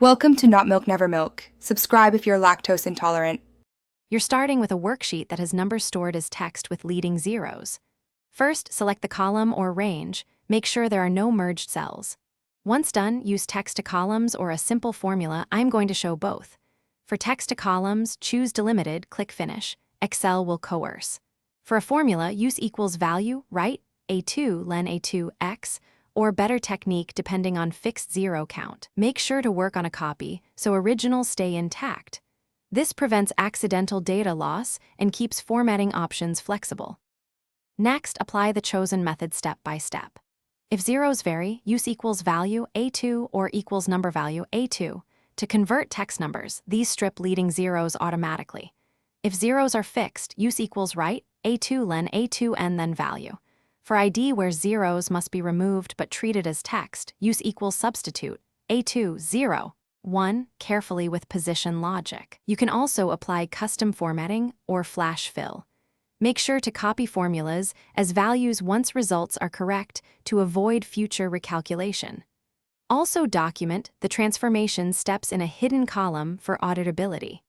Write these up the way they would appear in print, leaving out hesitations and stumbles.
Welcome to Not Milk Never Milk. Subscribe if you're lactose intolerant. You're starting with a worksheet that has numbers stored as text with leading zeros. First, select the column or range. Make sure there are no merged cells. Once done, use text to columns or a simple formula. I'm going to show both. For text to columns, choose delimited, click Finish. Excel will coerce. For a formula, use equals value, right, A2, len A2, x, or better technique depending on fixed zero count. Make sure to work on a copy so originals stay intact. This prevents accidental data loss and keeps formatting options flexible. Next, apply the chosen method step by step. If zeros vary, use equals value A2 or equals number value A2. To convert text numbers, these strip leading zeros automatically. If zeros are fixed, use equals right A2 len A2 and then value. For ID where zeros must be removed but treated as text, use equals substitute, A2, 0, 1, carefully with position logic. You can also apply custom formatting or flash fill. Make sure to copy formulas as values once results are correct to avoid future recalculation. Also document the transformation steps in a hidden column for auditability.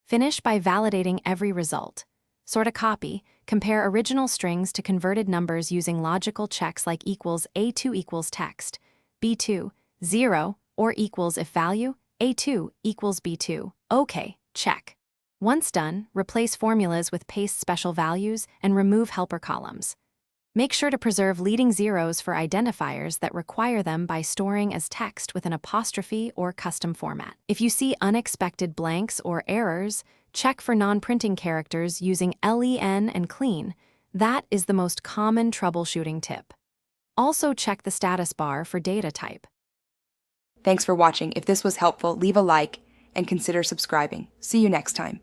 Finish by validating every result. Sort a copy, compare original strings to converted numbers using logical checks like equals A2 equals text, B2, 0, or equals if value, A2 equals B2, OK, check. Once done, replace formulas with paste special values and remove helper columns. Make sure to preserve leading zeros for identifiers that require them by storing as text with an apostrophe or custom format. If you see unexpected blanks or errors, check for non-printing characters using len and clean. That is the most common troubleshooting tip. Also check the status bar for data type. Thanks for watching. If this was helpful, leave a like and consider subscribing. See you next time.